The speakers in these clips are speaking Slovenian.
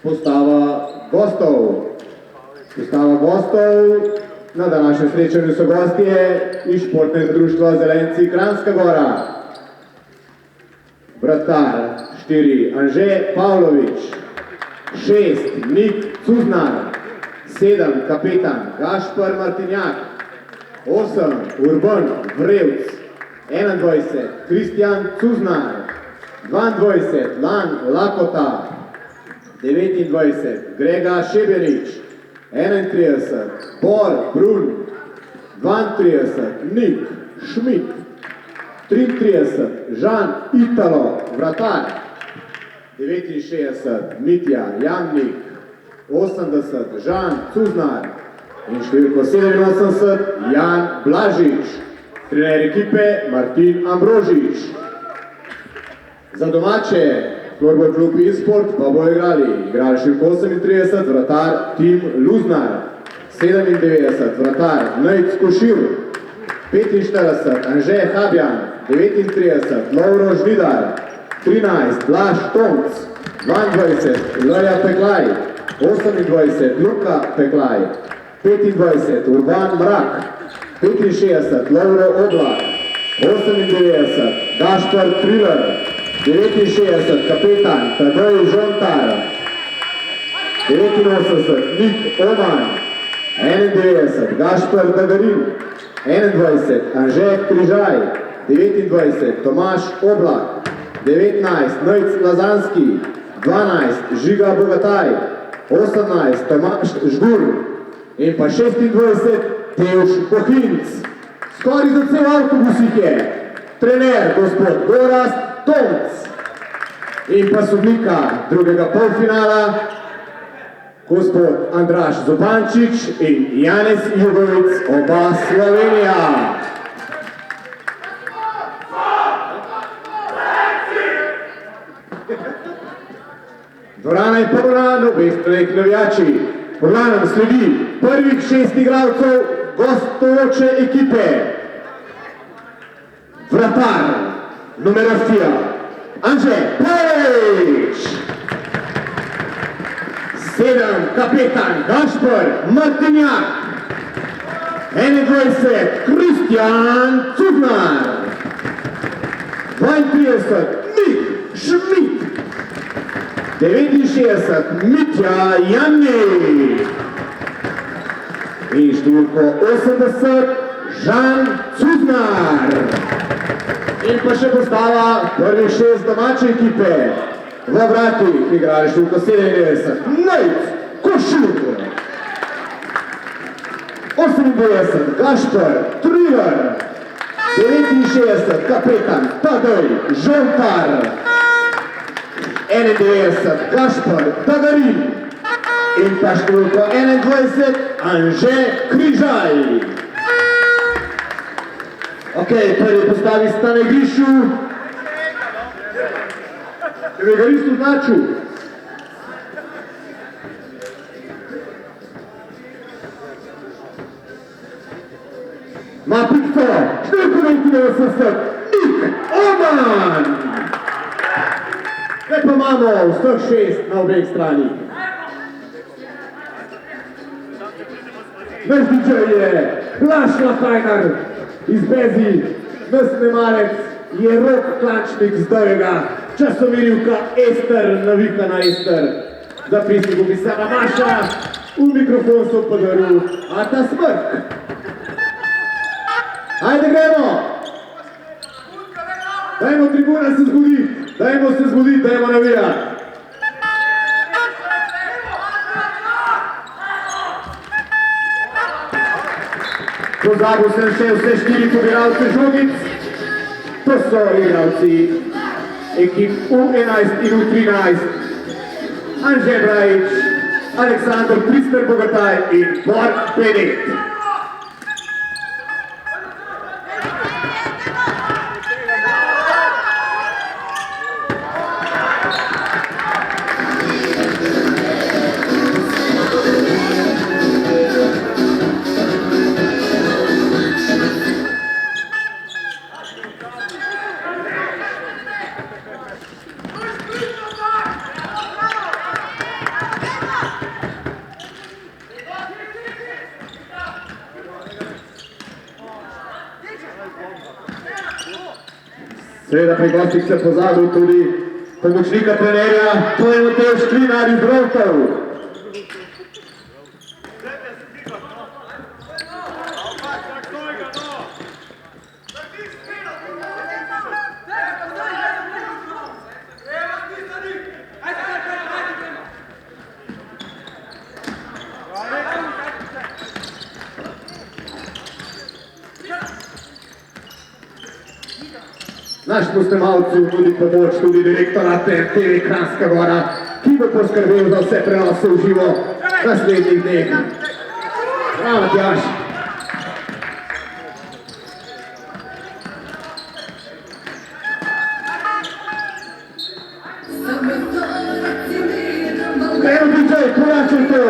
Postava gostov. Postava gostov na današnjem srečanju so gostje iz športnega društva Zelenci Kranjska Gora. Vratar 4 Anže Pavlović, 6 Nik Cuznar, 7 kapetan Gašpar Martinjak, 8 Urban Vrevc, 21 Kristjan Cuznar, 22 Lan Lakota, 29 Grega Šeberič, 31 Bor Brun, 32 Nik Šmit, 33 Žan Italo, vratar, 69 Mitja Jamnik, 80 Žan Cuznar in številko 87 Jan Blažič, trener ekipe Martin Ambrožič. Za domače Florbal klub e-sport pa bo igrali številko 38 vratar Tim Luznar, 97 vratar Nejc Košir, 45 Anže Habjan, 39 Lovro Žnidar, 13 Blaž Tomc, 22 Lja Peklaj, 28 Luka Peklaj, 25 Urban Mrak, 65 Lovro Oblak, 98 Gašpar Triler, 69 kapetan Tadej Žontar, 89 Nik Oman, 91 Gašpar Dagarin, 21 Anže Križaj, 29 Tomaš Oblak, 19 Nejc Lazanski, 12 Žiga Bogataj, 18 Tomaš Žgur in pa 26 Tevš Bohinc. Skoraj za cel avtobus jih je. Trener gospod Gorazd Tomc in pa sodnika drugega polfinala gospod Andraž Zupančič in Janez Jugovic, oba Slovenija. Dvorana je polna, na obeh straneh navijači. Programom sledi prvih 6 igralcev gostujoče ekipe. Vratar, numerastija, Anže Pavlović. 7 kapetan Gašpar Martinjak, 21 Kristjan Cuznar, 32 Nik Šmit, 69 Mitja Jamnik in številko 80 Žan Cuznar. In pa še postava prvih 6 domače ekipe. V vratih igrali številko 97 Nejc Košir, 98 Gašpar Triler, 69 kapetan Tadej Žontar, 91 Gašpar Dagarin in pa številko 21 Anže Križaj. Ok, prvi postavi sta na igrišču. Vegaristu značu. Ma pikto, številko 99 Nik Oman. Zdaj pa imamo vseh 6 na obeh strani. Naš DJ je Blaž Lahajnar iz Bezi, naš snemalec je Rok Klančnik z Dovega, časomerivka Ester, navikana Ester. Zapisniku pisana Maša, v mikrofon so podaril Ata Smrk. Ajde gremo! Dajmo tribuna se zbuditi, dajmo navijati. Pozabil sem še vse 4 pobiralce žogic. To so igralci ekip U11 in U13. Anže Blažič, Aleksandr Prister Bogataj in Bor Benet. Seveda pri gostih se pozabil tudi pomočnika trenerja, to je Matej Šklinar iz Rovtov. Naš posnemalcu tudi pomoč, tudi direktora TV Kranjska Gora, ki bo poskrbel za vse prenose v živo v naslednjih dneh. Bravo, Matjaž! Evo DJ, koračuj to!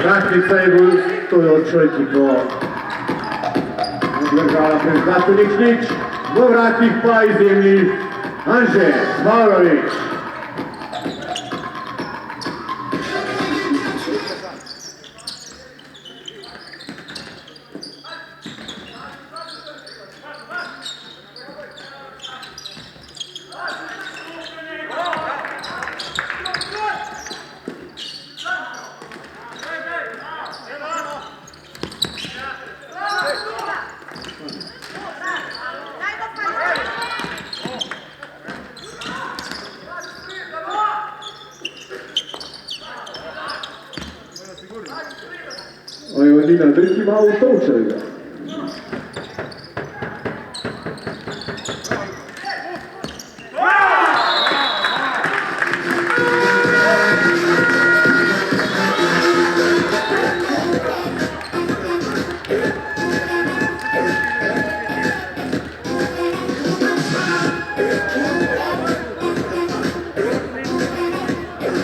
Vratnica je bil stojočo ekipo odvržala prezgatu nič, v vratih pa izjemni Anže Pavlović. Vojvodina Drk ima utovčenega.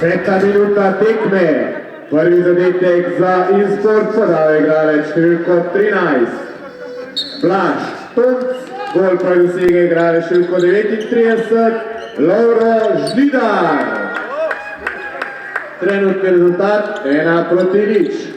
Peta minuta tekme. Prvi zadetek za Insport podal igralec številko 13. Blaž Tomc, gol pravi vsega igrale številko 39, Lovro Žlidar. Trenutni rezultat 1-0.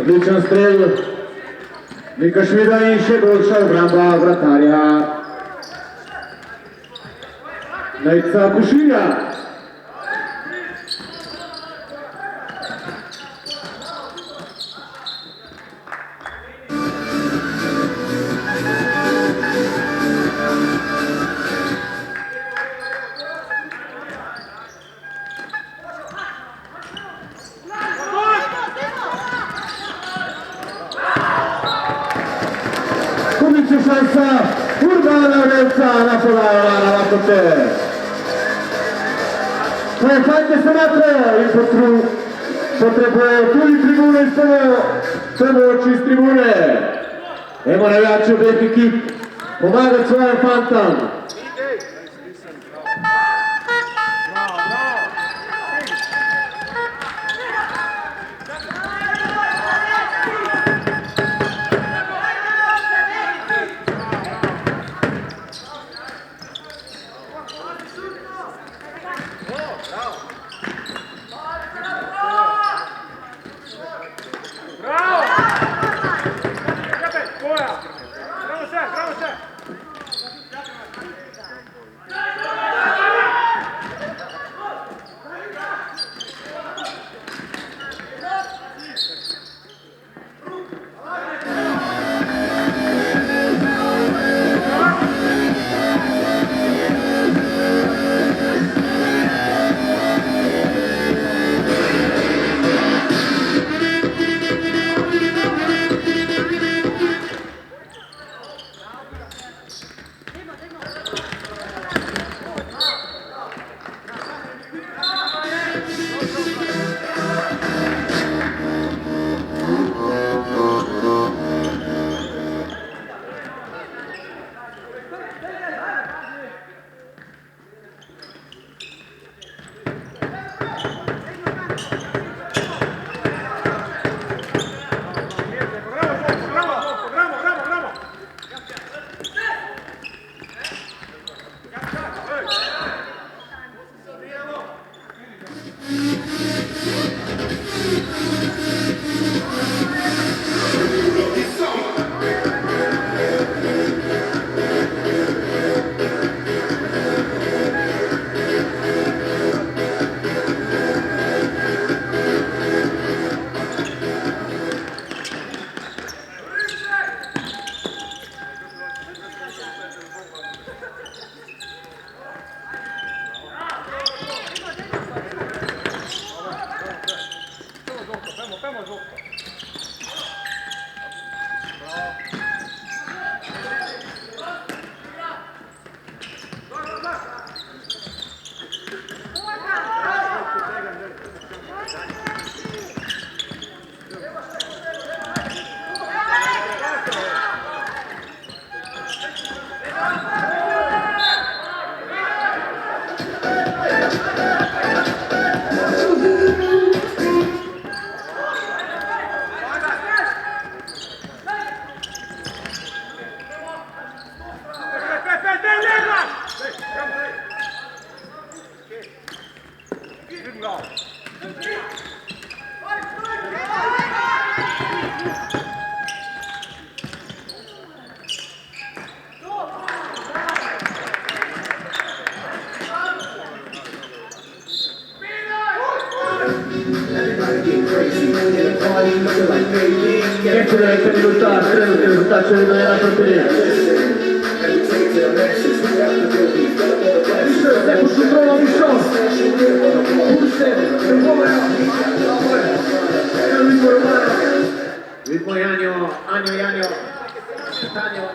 Odličen strel, Nika Švida in še boljša obramba vratarja Nejca Košilja. Šansa Urbana Vrelca na podajala na Vakoče. Prehajte se naprej in potrebuje tudi tribune iz pomoč iz tribune. Emo navijači obeh ekip pomagati svojim fantom. Excelente minuta, trenutni rezultat še vedno 1-3. Se pošutroval Mišo. Vidimo Janjo, Janjo. Tanjo.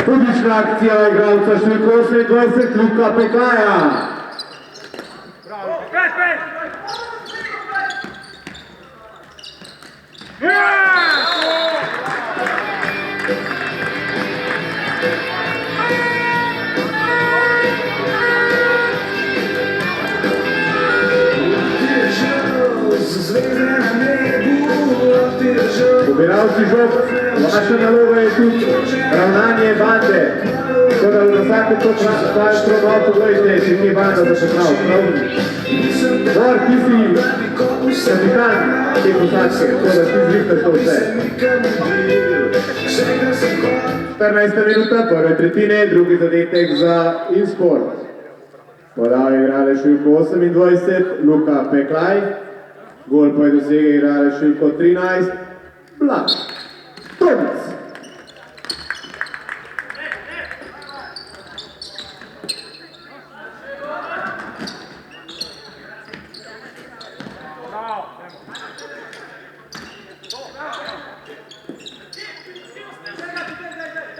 Odlična akcija igralca številka 28, Luka Pekaja. Pobiralci žog, vaša naloga je tudi ravnanje bande. Tako da na vsake to svoje promoto gledajte, če ni banda za poprav. Bor, ti si kapitan te posadke, tako da ti zrihtaš to vse. 14. minuta, prve tretjine, drugi zadetek za InSport. Podal je igralec številko 28, Luka Peklaj. Gol pa je dosegel igralec številko 13, Blaž Tomic.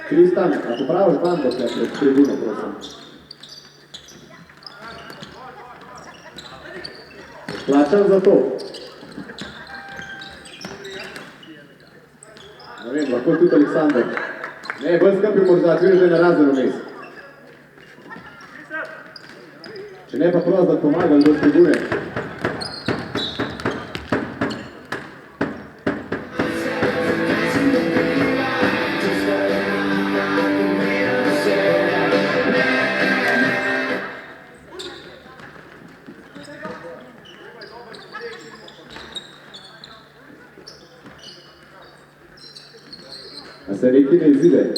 Kristan, a popraviš bando se pred tribuno, prosim. Plačam za to. Ne vem, lahko tudi Aleksandar. Ne, bolj skrbi morda, vidiš, da je na razredu mes. Če ne pa prost, da pomaga, da tribune. A se neki ne izide?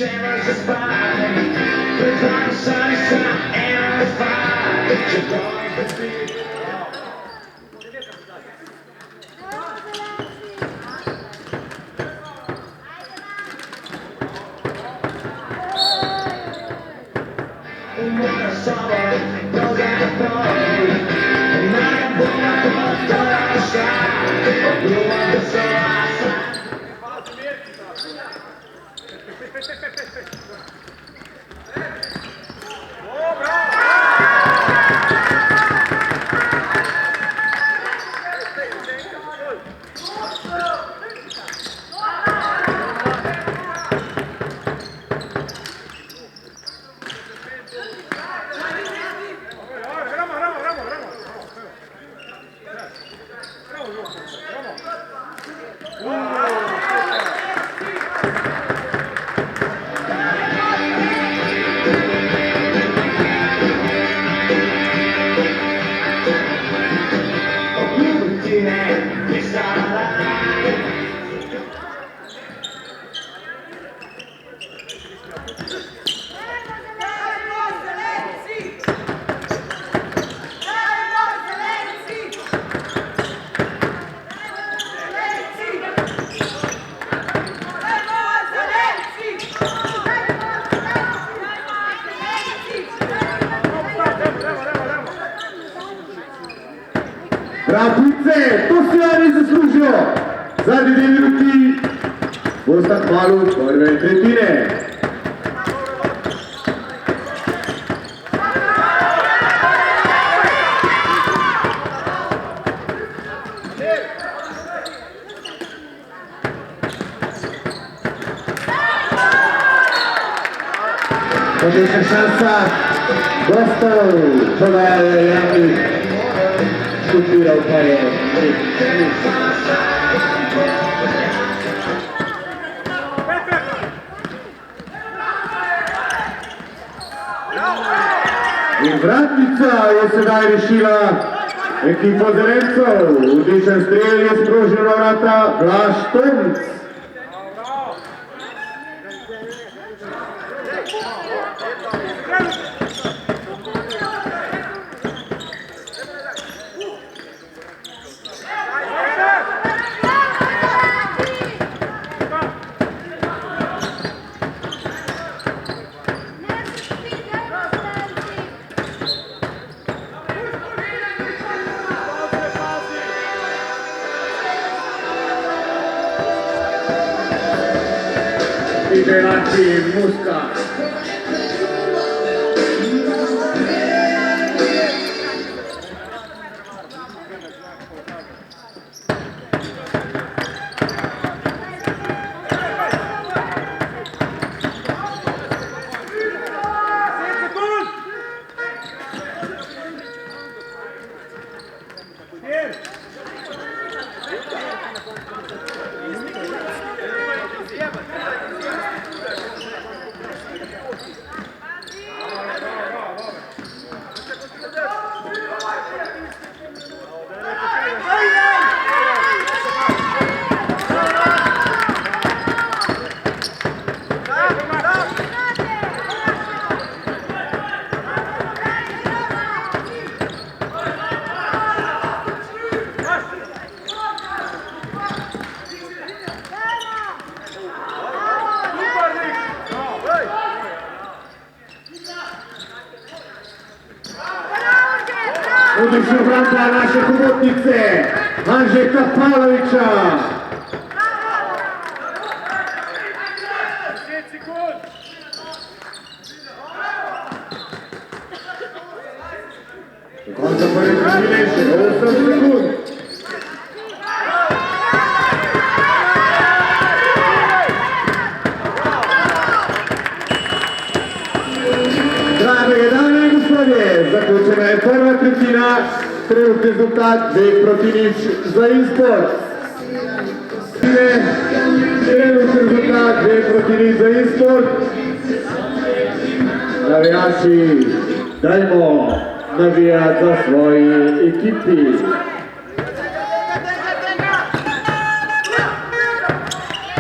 Shadows of spine, the dark sun is not amplified. You're going to be. What a sorrow, those are falling. And I am born up the other side. You want the soul outside. Rapice, to si ja ni zaslužio. Zadnji 2 minuti, ostat kmalu prve tretine. Odlična šansa, gostov, toga je Jamnik šutirao pa je in vratnica je sedaj rešila ekipo Zelencev. Odličen strel je sprožil na vrata Blaž Tomc. Liberati Musca. Odlično branka naše hobotnice, Anžeta Pavlovića. Do konca prve tretine še 8 sekund. zaključena je prva trećina, trenutni rezultat 2-0 za Insport. Trenutni rezultat 2-0 za Insport. Navijači, dajmo navijat za svoji ekipi.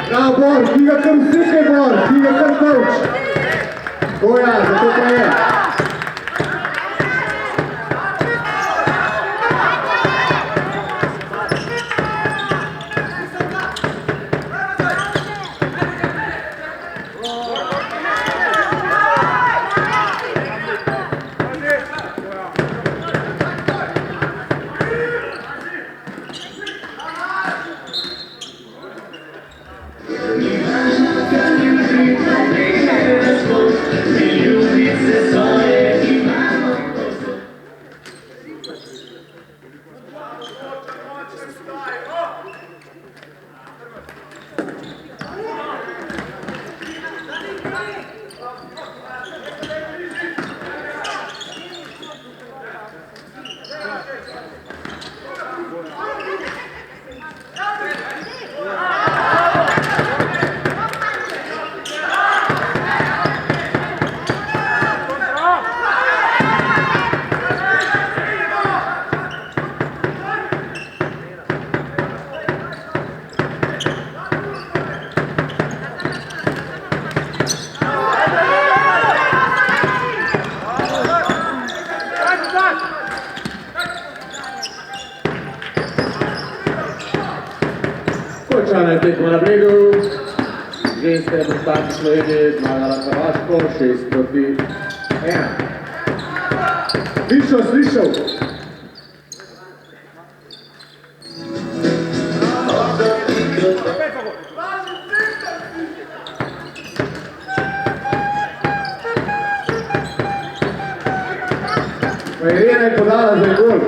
Bravo, Bor, ti ga kar uslikaj, Bor, ti ga kar coach. Koja, zato pa je. Končana je tekma na Bledu. Ženska reprezentanca Slovenije zmagala Hrvaško 6-1. Slišal. Irena je podala za gol.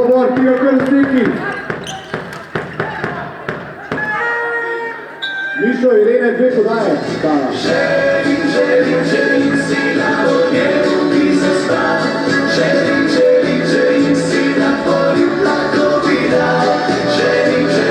Bor, ti ga kar uslikaj. Mišo, Irena je 2 podaje. Želim si da od njeru bi zastal. Želim si da poljub lako bi dao. Želim si.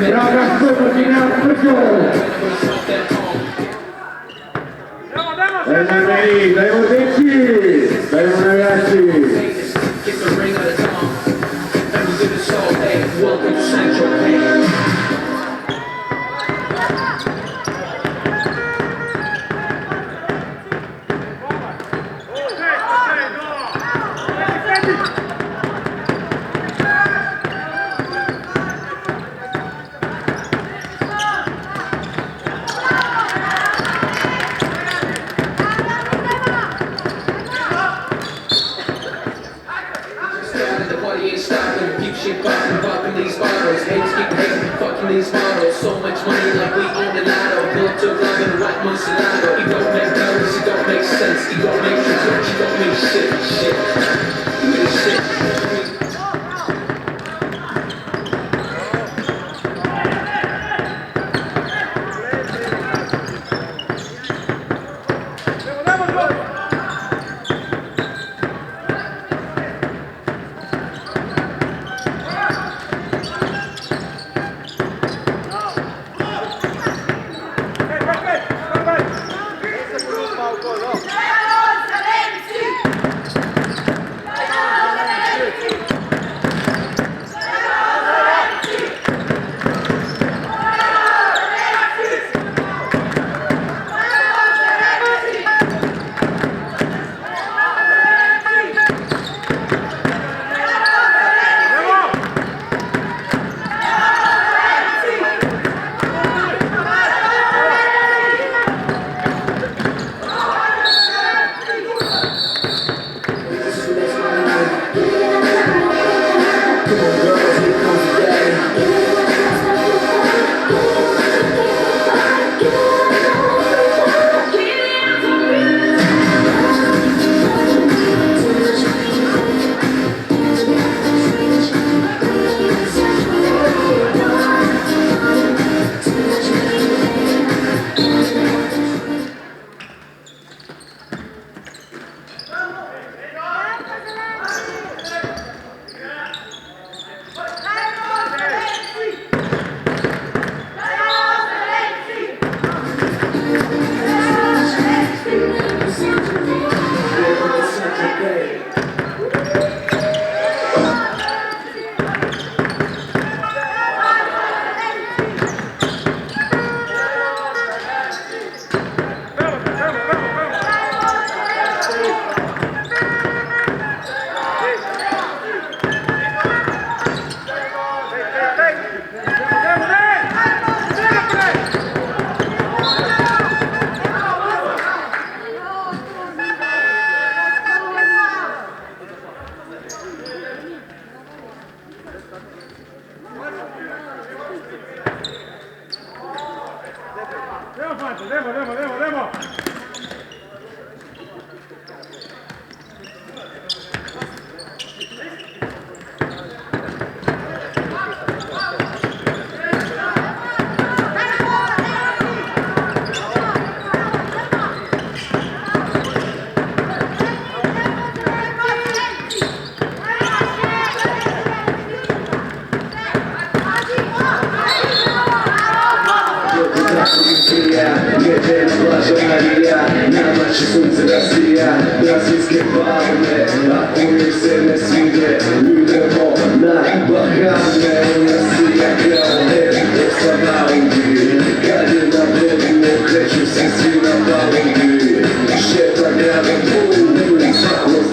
Draga Slobotina Prđo! Dajmo deki, dajmo navijači! been like Monsanto. It don't make balance, it don't make sense. It don't make results, it don't make shit. Give me the shit. Brazilskie barwy, a uniwersytety swingie. Lubią na bachane, Rosja grane. Rozstawały gady na bogu, krecił sensy na bały. Świetla grałem, pół, zachód.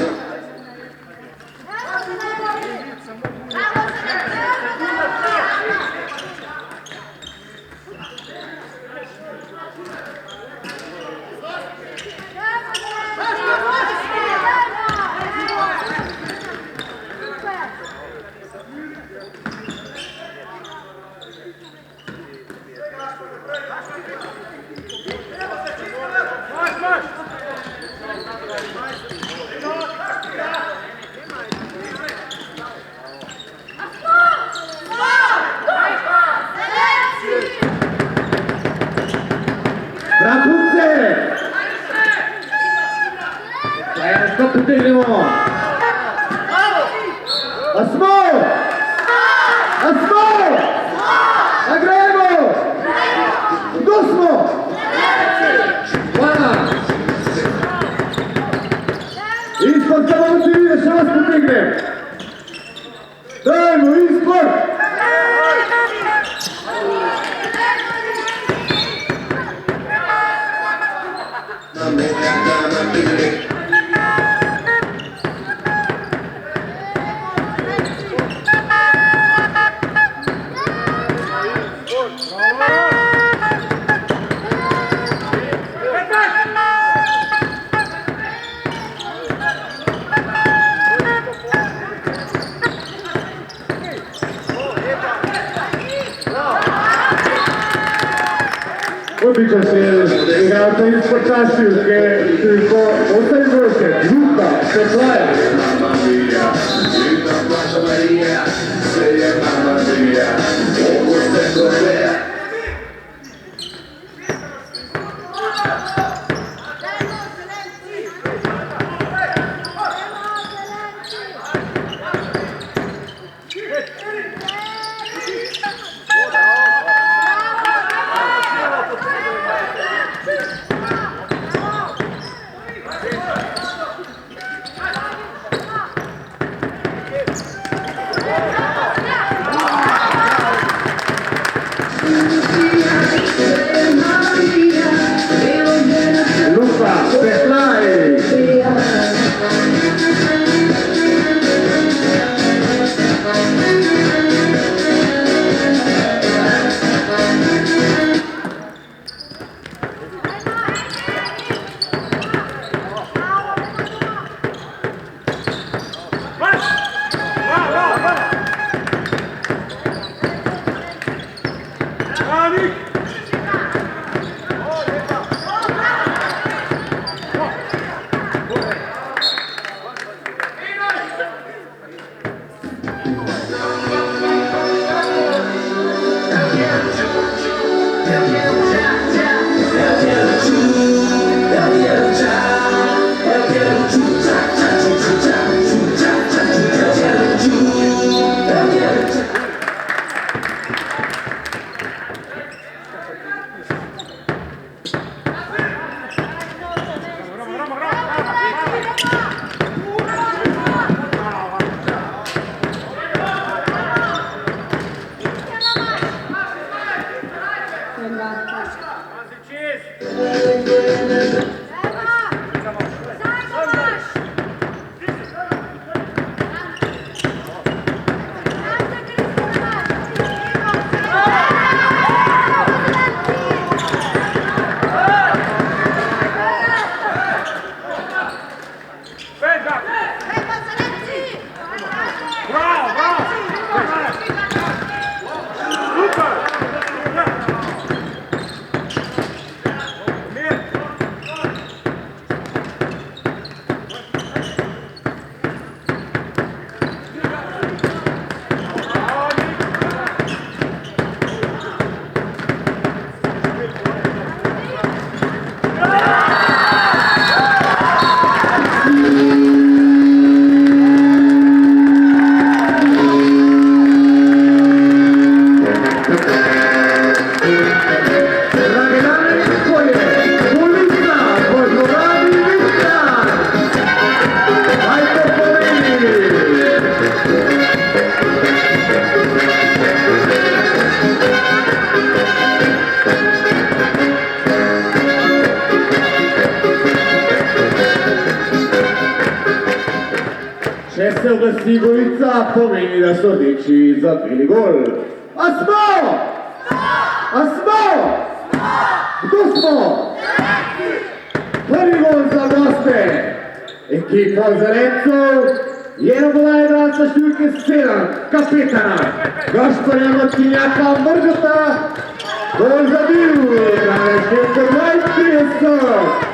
Bratówce! Teraz potygnemo! Asmo! Asmo! Nagrajemo! Dosmo! Pana! Isport samo ci vide, što vas potignem! Dajmo, isport! Običaj se Igralca ispod čaščivke, tylko ostaje boljše, žuta, Svetlana. Mamma mia, Santa Plaza Maria, sei mamma mia, oh questa è Corea. Lupa, Svetlana. Če se oglasi golica, pomeni, da so rdeči zabili gol. A smo? A smo? Kdo smo? Prvi gol za goste. Ekipa Zelencev je na podaj igralca številke 7, kapetana Gašparja Martinjaka Mrgota. Gol zabil, igralec številke 32.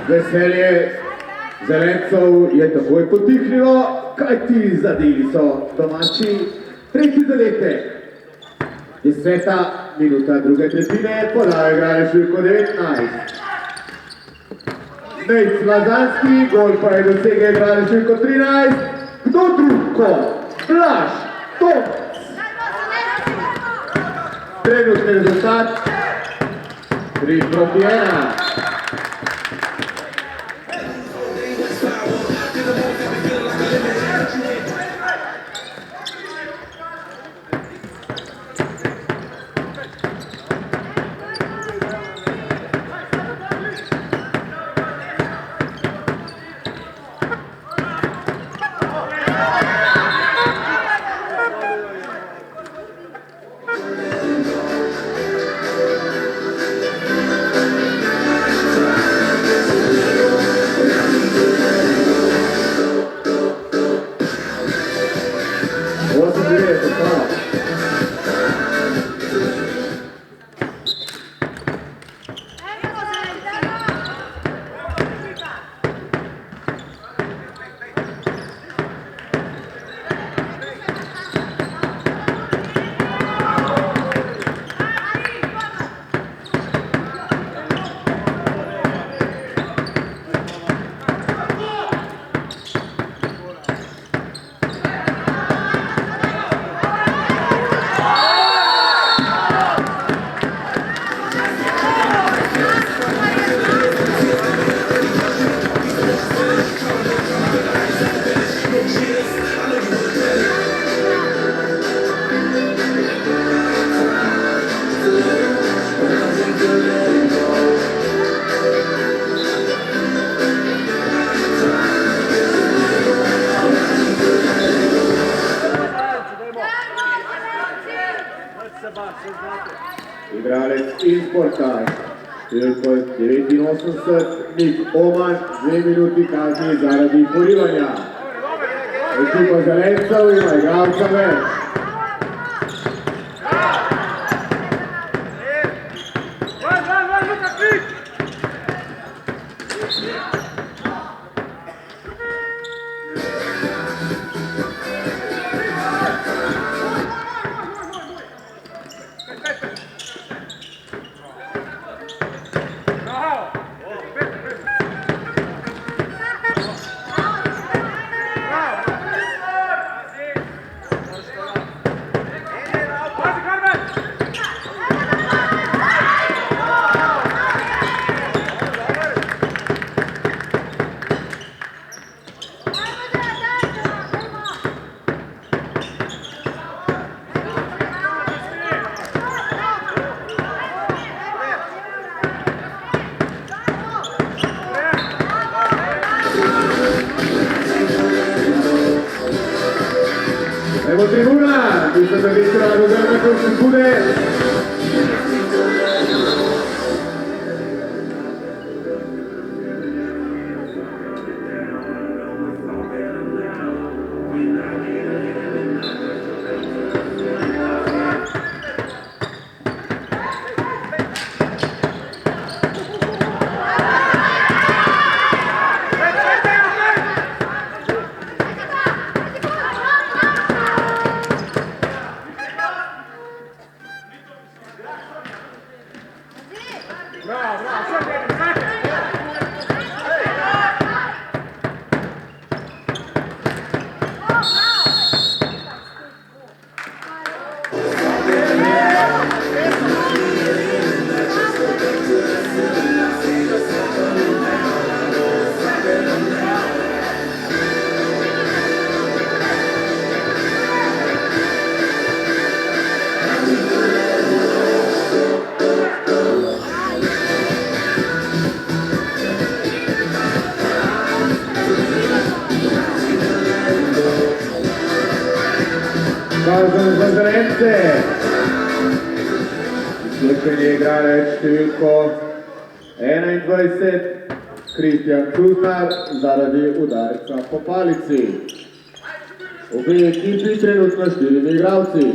Veselje Zelencev je takoj potihnilo, kajti zadeli so domači tretji zadetek. 10. minuta druge tretjine, podaja igralec številko 19. Nejc Lazanski, gol pa je dosegel igralec številko 13. Kdo drug kot Blaž Tomc? Trenutni rezultat 3-1. diretto, bravo. Igralec in sportaš, številko 89, Nik Oman, 2 minuti kazni zaradi porivanja. Ekipa Zelencev ima igralca več. Evo tribuna, qui sta servizio la governa con il Bude. Pauza za Zelence. Izključen je igralec številko 21, Kristjan Kruznar, zaradi udarca po palici. Obe ekipi trenutno 4 igralci.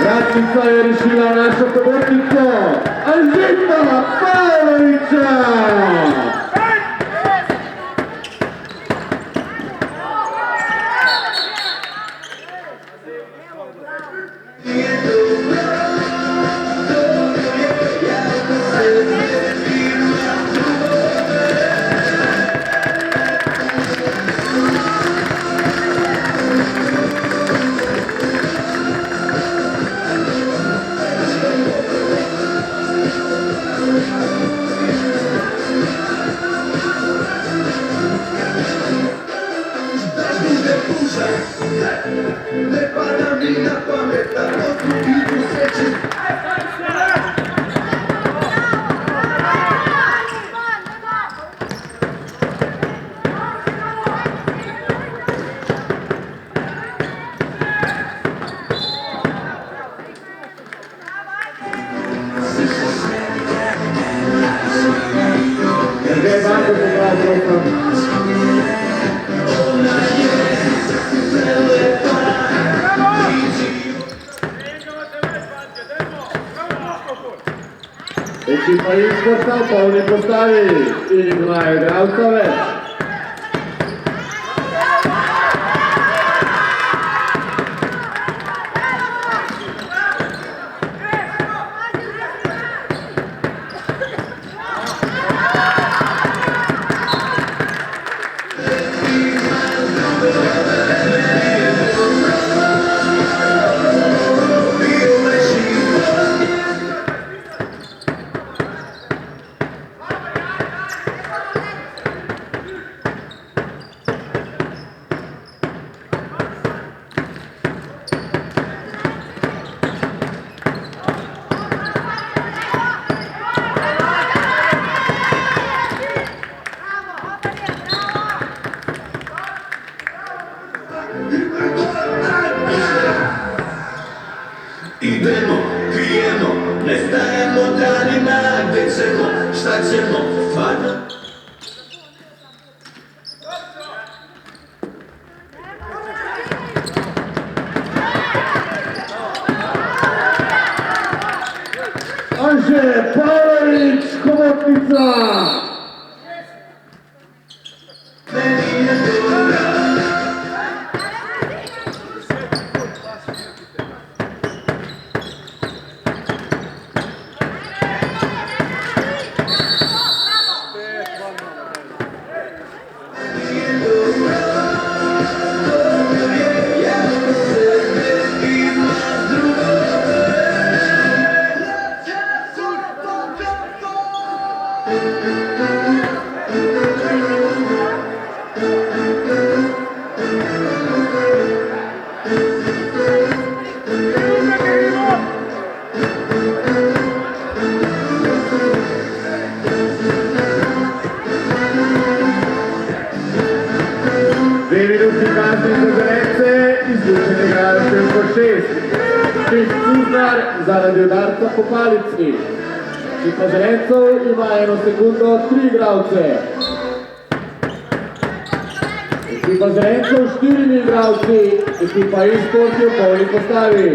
Vratnica je rešila našo pobednico, Alžeta Pavlovića! Le para mí la paleta, los tubitos Ekipa Isporta v polni postavi in dva igralca več. Idemo, pijemo, ne stajemo danima, gdje ćemo, šta ćemo, stvarno. Anže Pavlović, Komotnica! Meni je dobra. Dve minuti kazni za Zelence, izlučen igralec številko 6. Šef Cuznar zaradi udarca po palici. Ekipa Zelencev ima 1 sekundo 3 igralce. Ekipa Zelencev 4 igralci, ekipa Isport je v polni postavi.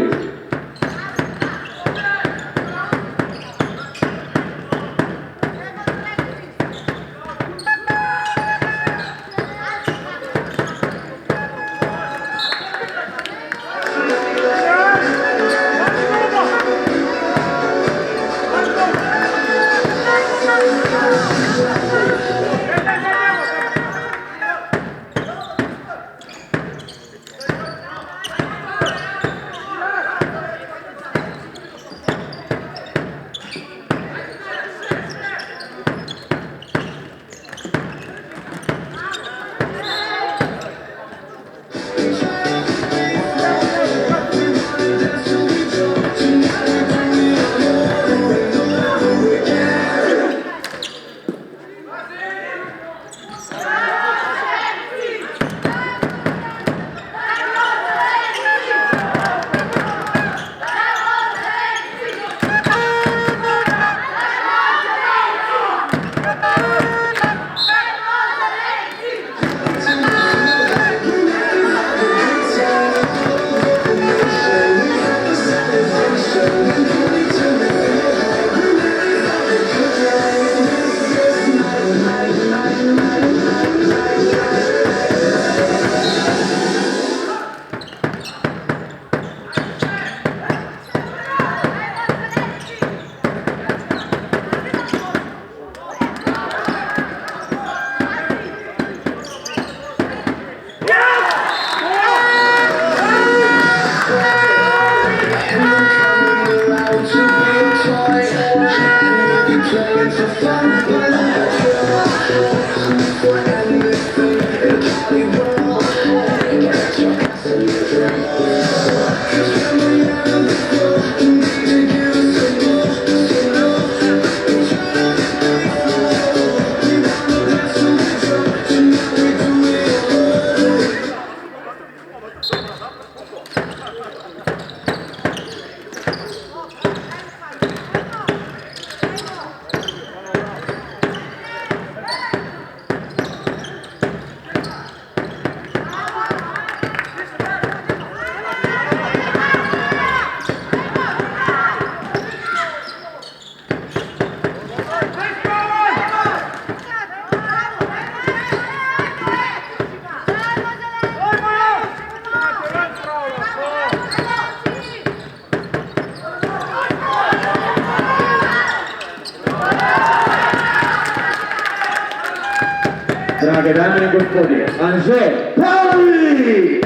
Drage dame in gospodje, Anže Pavlič!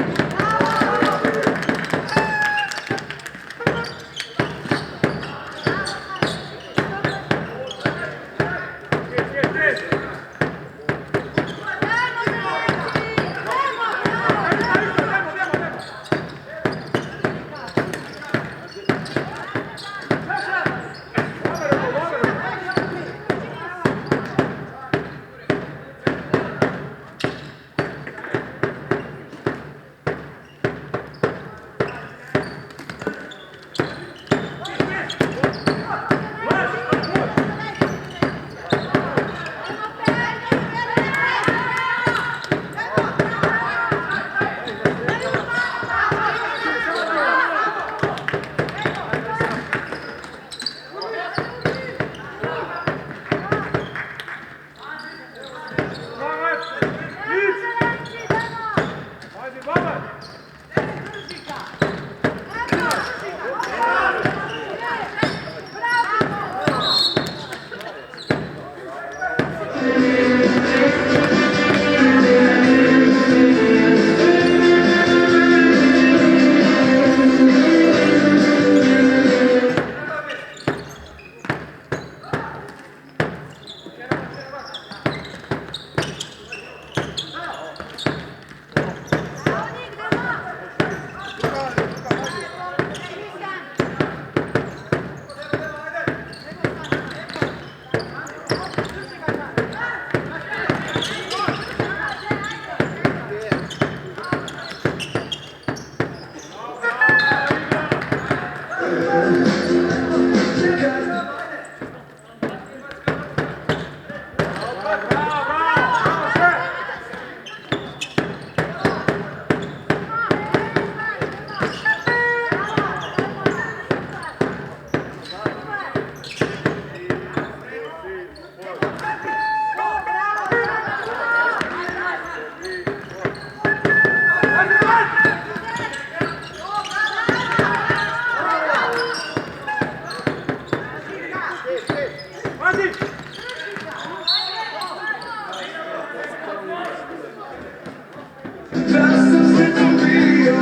Czasem się mówią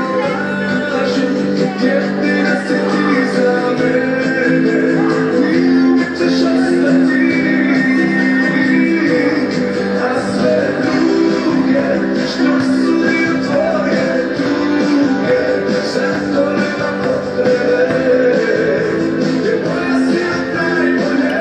laży, kiedy nas ty zamyny. Chcesz ostatni, a swe drugie sztucują twoje długie. Serce na potem, nie moja syna i moje.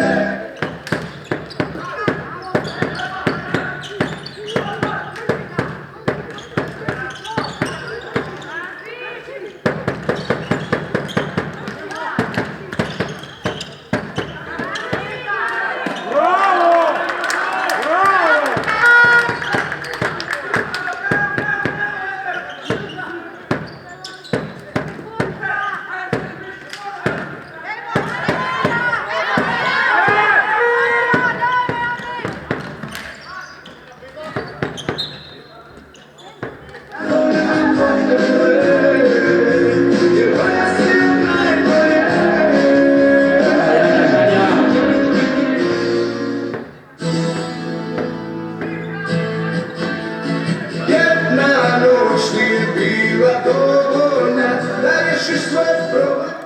Jedna noć nie biła dowolna, dajesz już swoje wprowadzi.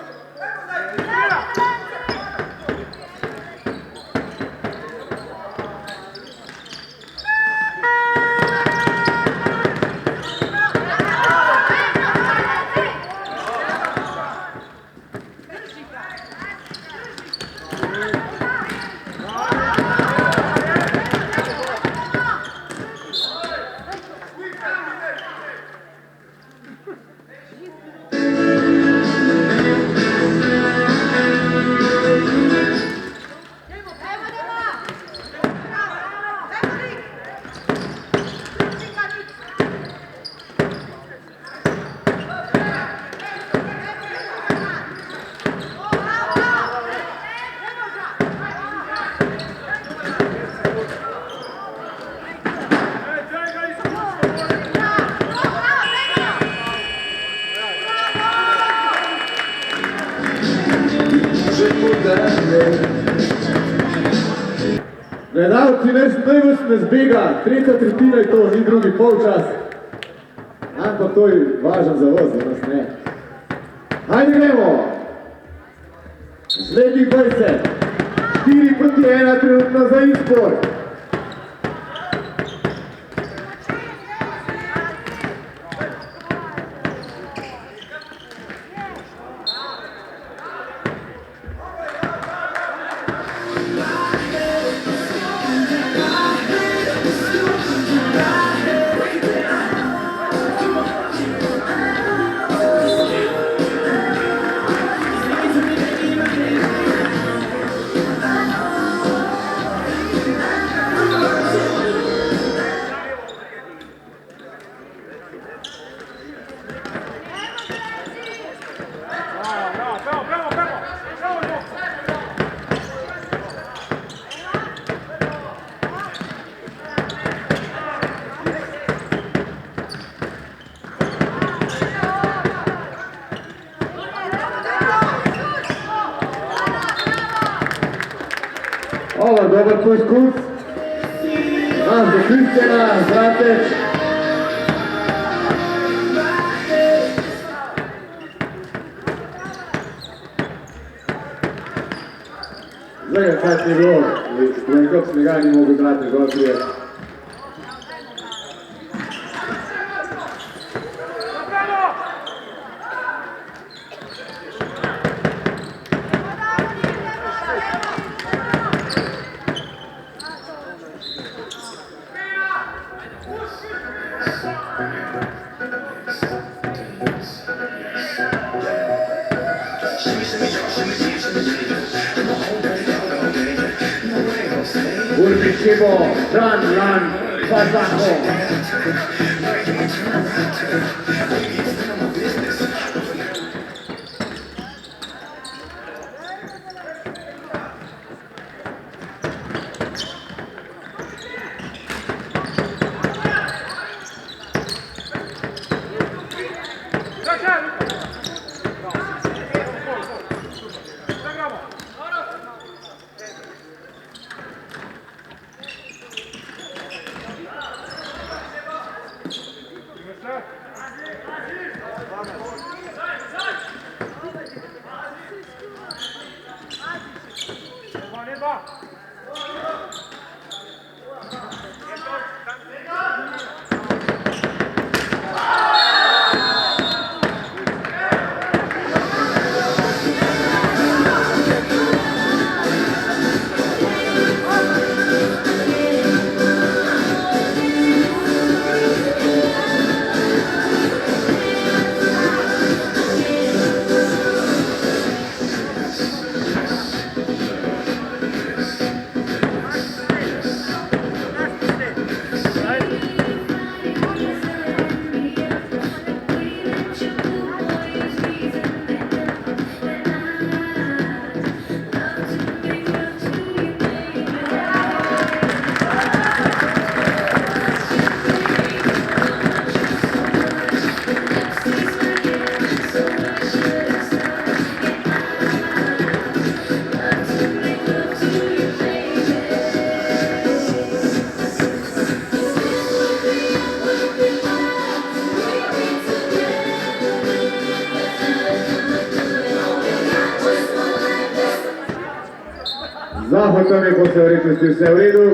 Gledalci, naj vas ne zbega, tretja tretjina je to, ni drugi polčas. Ampak to je važno za vas, za nas ne. Hajde gremo! Slednjih 20, 4-1 trenutno za izbor. Ovo, dobar kuskus. Nas do Kristjana, Zrateć. Zdaj ga sad ni bilo, kako smo ga ni mogu Zrateć gol prije. Urbićemo, Žan, Lan, Pazaho. Zahotom je po vsej verjetnosti vse v redu.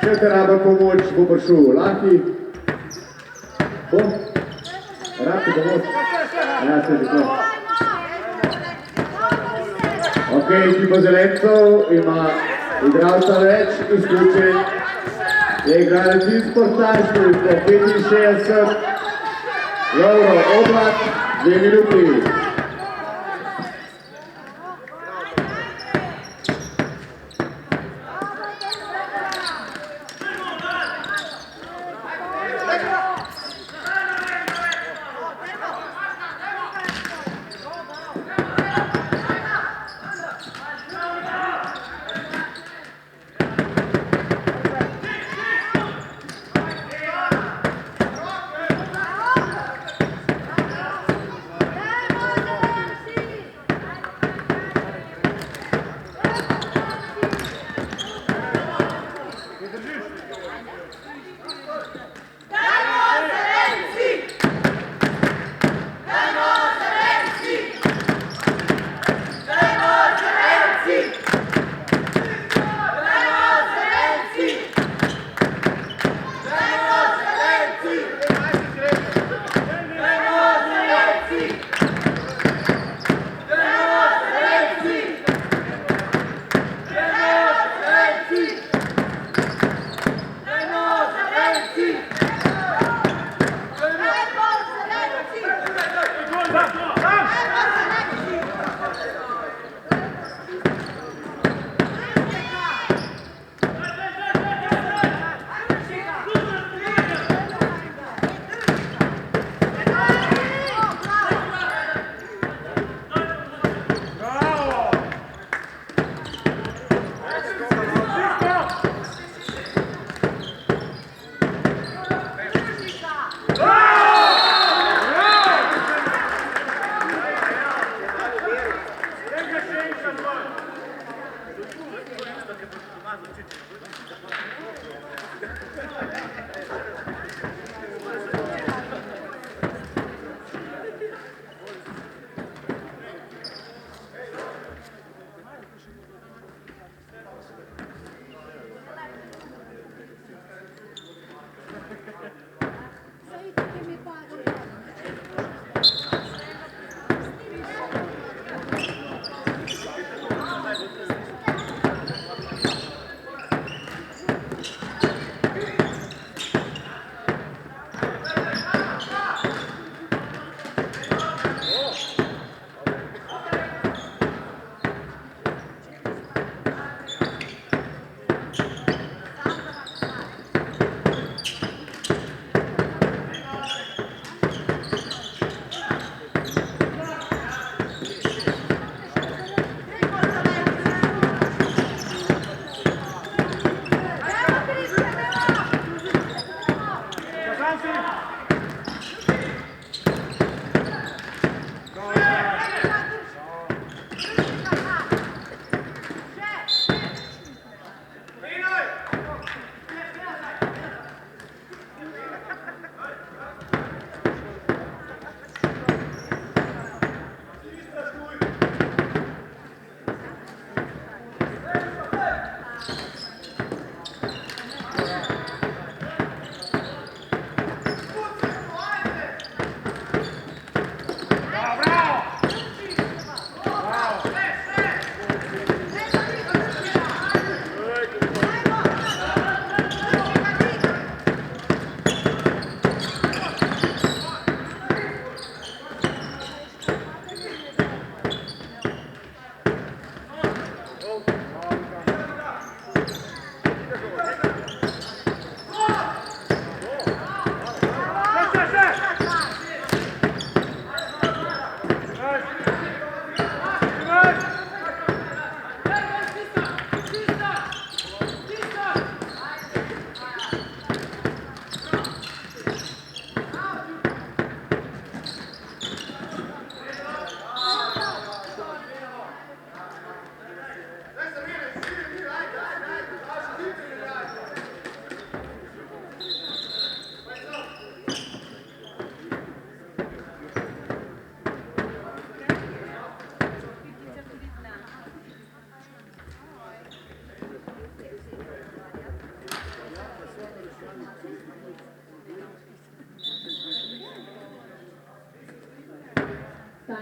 Če te raba pomoč, bo prišel Laki. Bo? Rad ti pomoč? Ja, se že to. Ok, ekipa Zelencev ima igralca več, izključen. Je igralec iz Portaž, številka 65. Lovro Oblak, 2 minuti.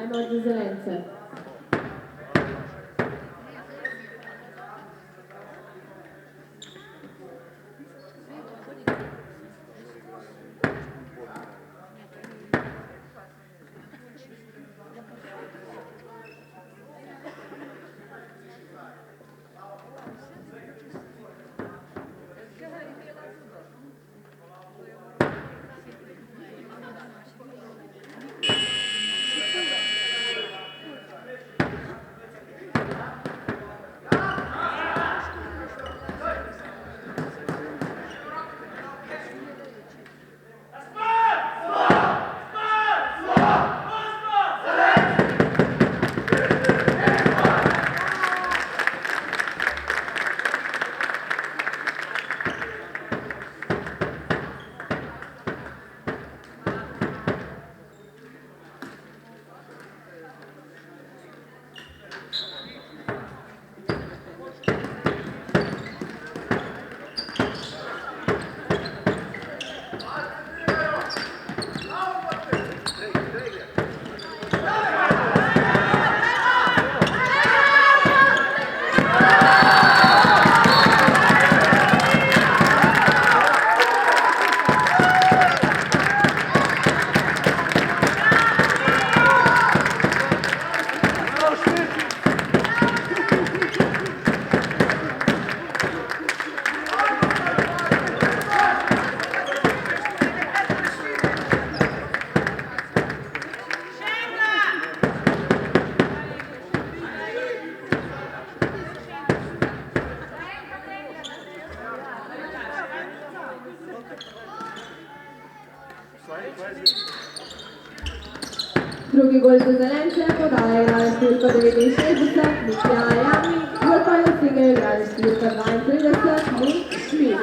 Prejmo za zelence. Drugi gol za zelence podaja igralec številka 69, Mitja Jamnik, gol pa je dosegel igralec številka 32, Nik Šmid.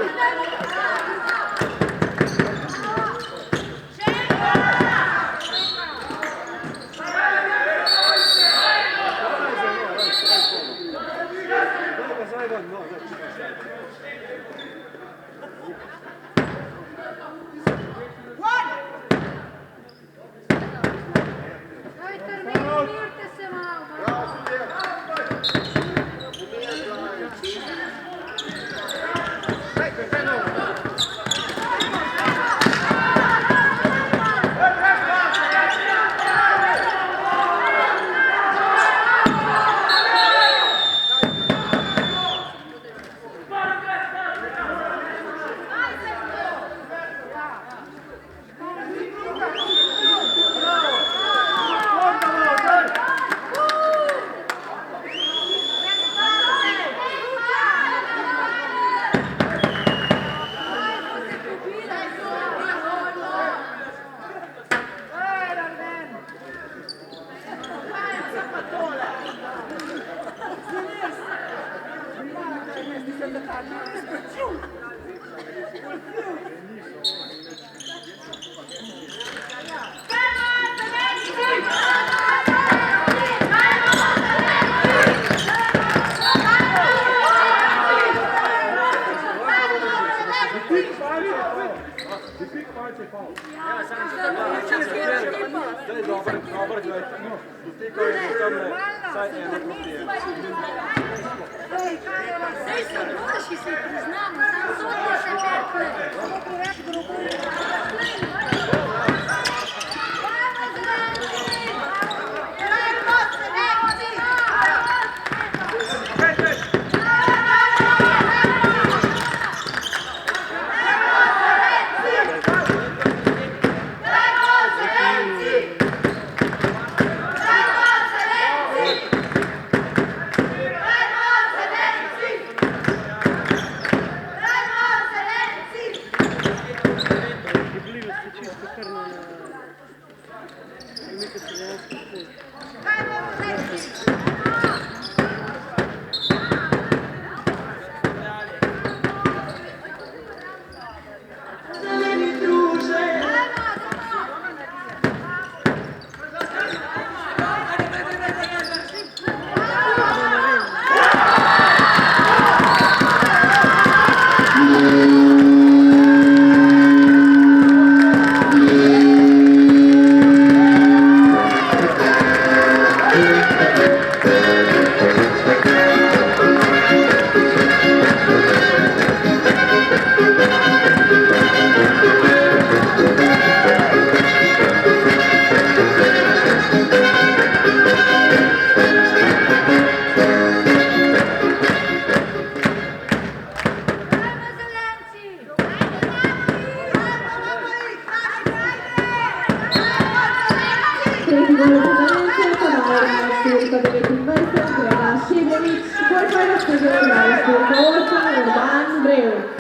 številka 29, Grega Šibljevič, gol pa je dosegel igralec številka 8, Urban Brevik.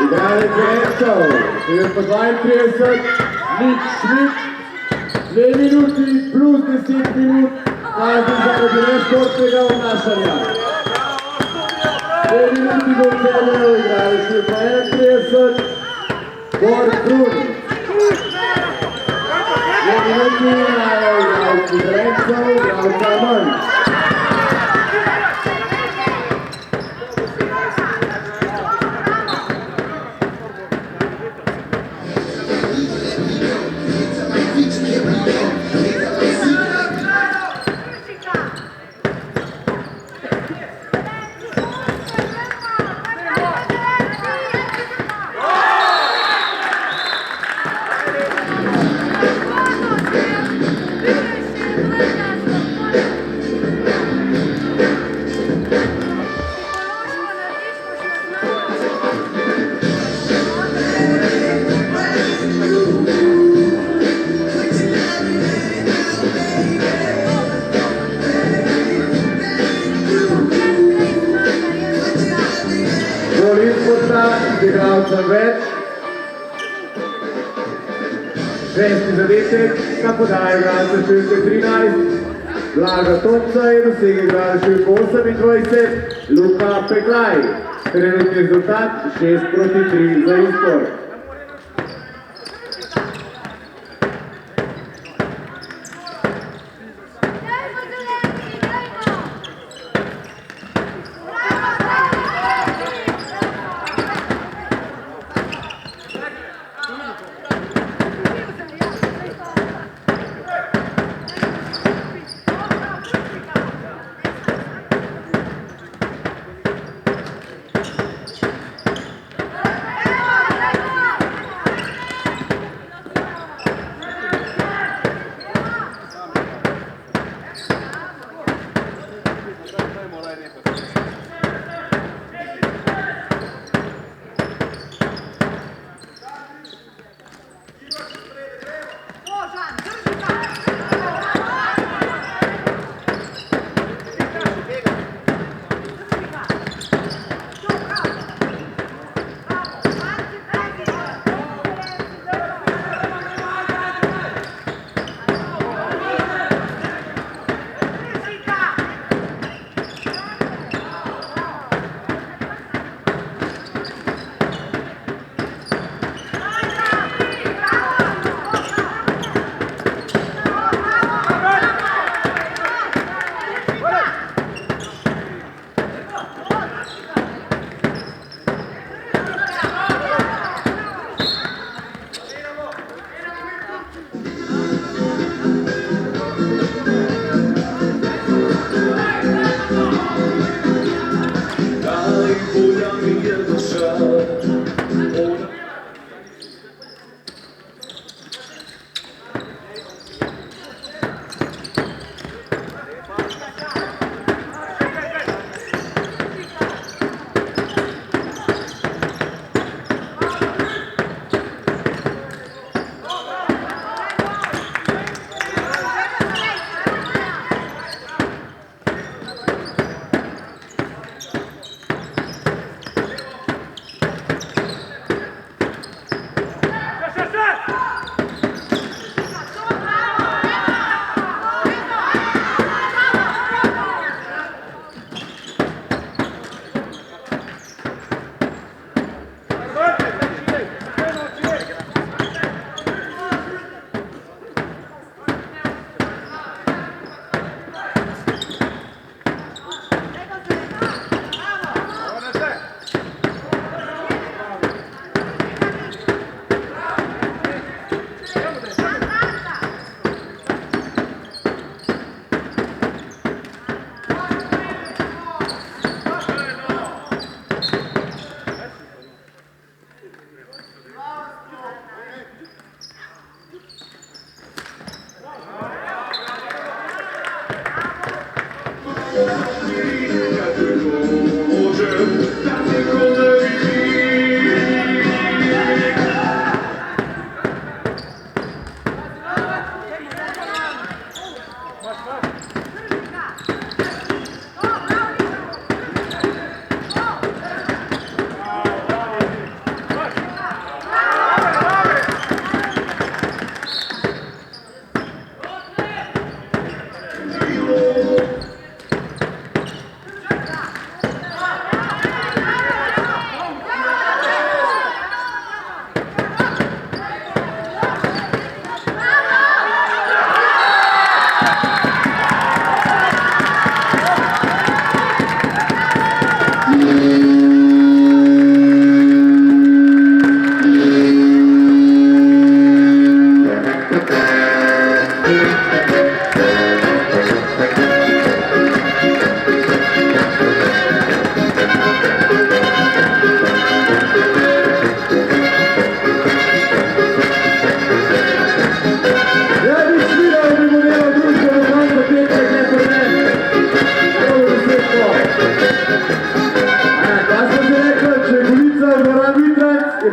Igralec Enčov, številka 32, Nik Šmit, 2 minuti plus 10 minut, kazni zaradi nešportnega obnašanja. 2 minuti bo Celjev, igralec številka 31, Bor Brun. 2 minuti imajo igralci Zrencev, igralca manj. Gol izpusta z igralcem več. 6. zadetek na podaji igralca številke 13. Blaga Tomca je dosegel igralca številko 28, Luka Peklaj. Trenutni rezultat 6-3 za izbor.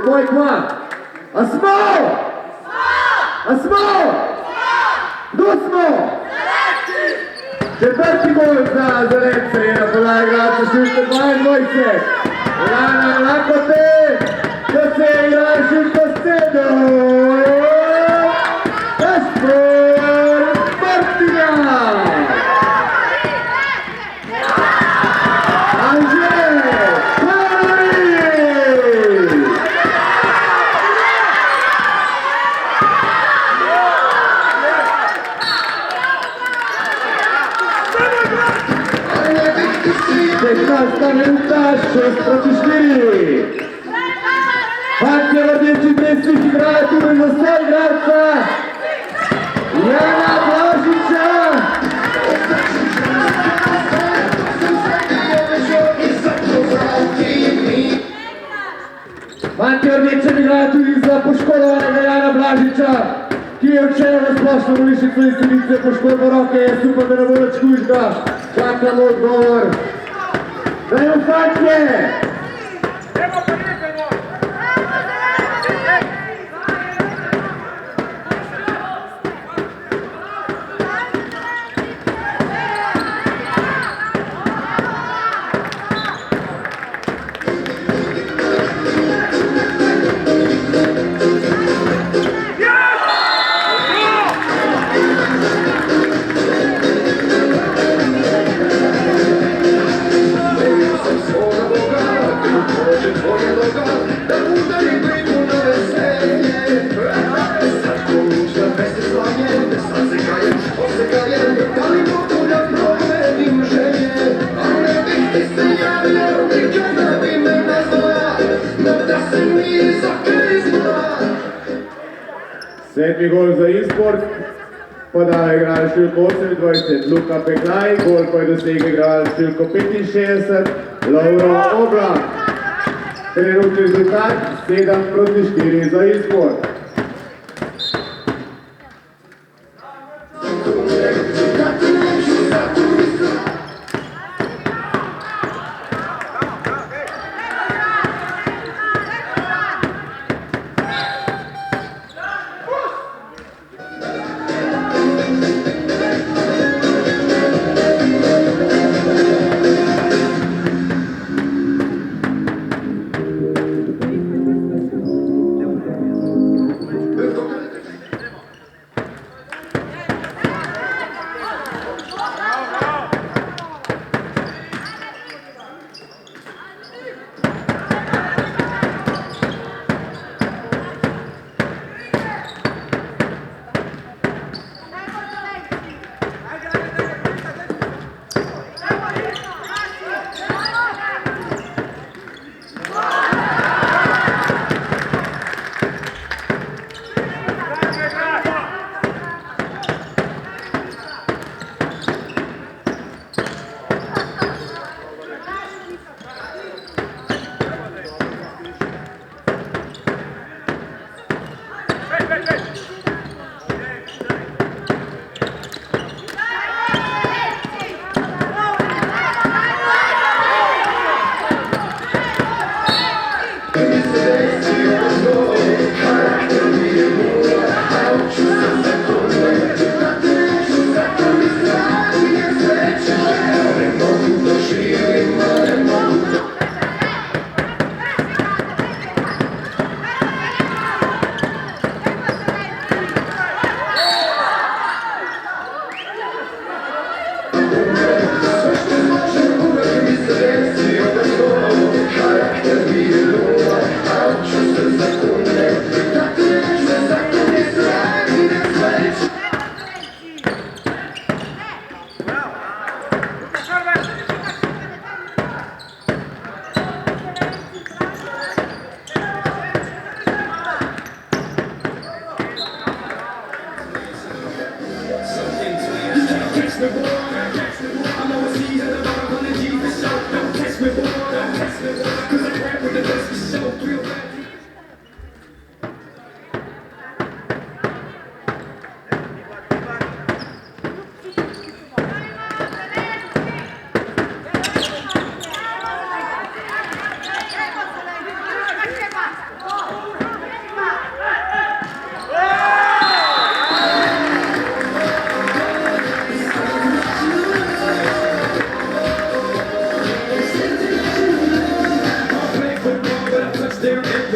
Tvoj kva? A smo? A smo? Kdo smo? Četvrti gol za Zelence je na podlagi igralca številka 22. Lana Lakote, ko se je igral številka 7. Gaspar Martinja. Anže Klavarič. Petnasta minuta, 6:4. Fantje v rdečih dresih igrajo tudi za svoj igralca Jana Blažiča. Fantje v rdečem igrajo tudi za poškodovanega Jana Blažiča, ki je odšel na splošno bolnišnico iz Senice, poškodbo roke, jaz upam, da ne bo več hujšega. Čakamo odgovor. Dajmo fantje! Sedmi gol za Insport, podaja igralec številko 28, Luka Peklaj, gol pa je dosegel igralec številko 65, Lovro Oblak. Trenutni rezultat 7:4 za Insport.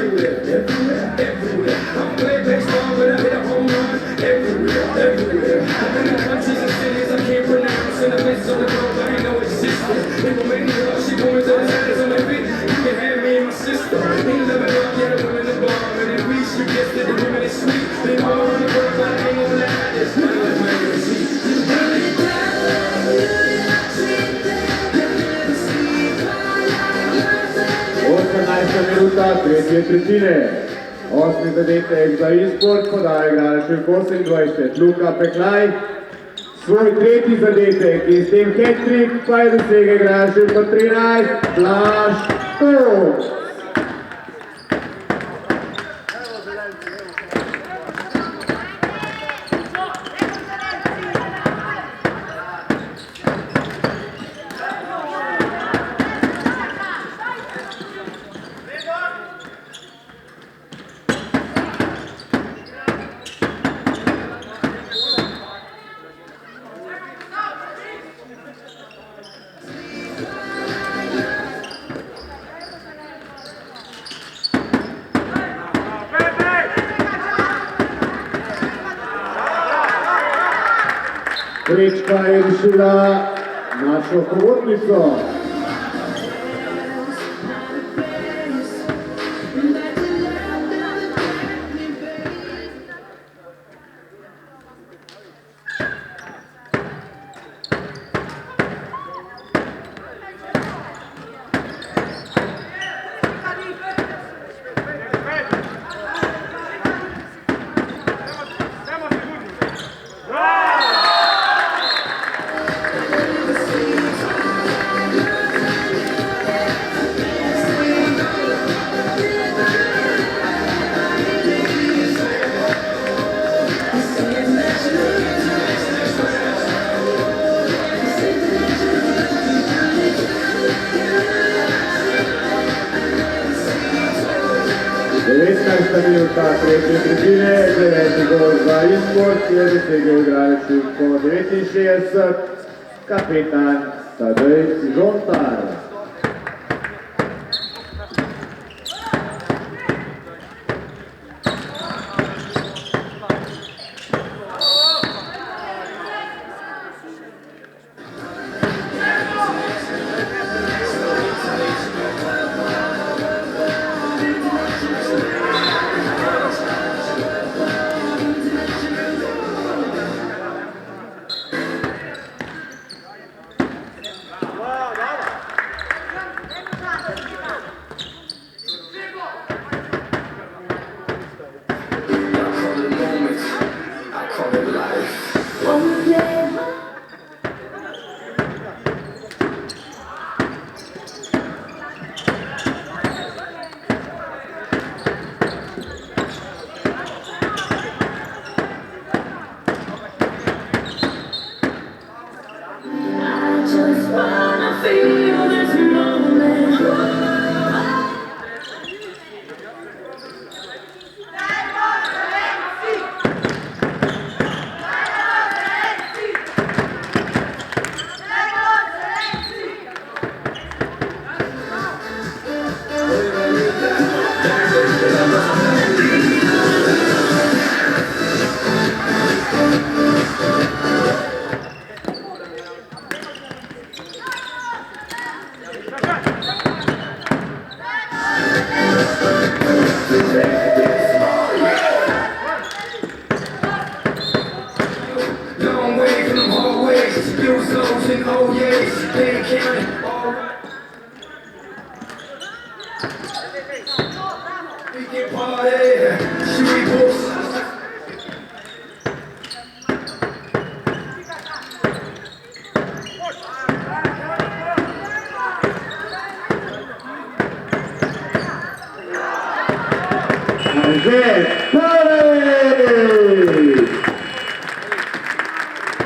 everywhere, everywhere, everywhere. I'm playing baseball, but I hit a home run everywhere, everywhere. I'm in the countries and cities I can't pronounce. In the midst of the world, I ain't no existence. People make me love, she points to the status on my feet. You can have me and my sister. Ain't never up yet, a woman in the bar. And if we should get that the women is sweet. They all around the world, but I ain't gonna lie. There's nothing like my see. Minuta, tretje tretjine. Osmi zadetek za Isport, podaja igralec številka 28, Luka Peklaj. Svoj tretji zadetek in s tem hat-trick pa je dosegel igralec številka 13, Blaž Toc. Vrečka je rešila našo povodnico. Minuta, tretje tretjine, 9. gol za Isport, ki je dosegel igralec številko 69, kapetan Tadej Žontar.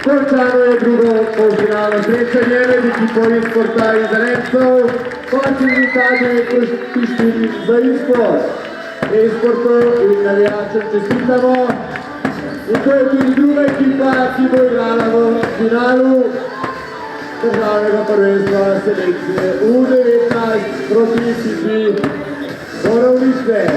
Končano je drugo polfinalno srečanje med ekipo Isporta in Zelencev. Končni rezultat je prišli za Isport. Isportu in navijačem čestitamo. In to je tudi druga ekipa, ki bo igrala v finalu državnega prvenstva selekcije U19 proti ekipi Borovnice. ulice.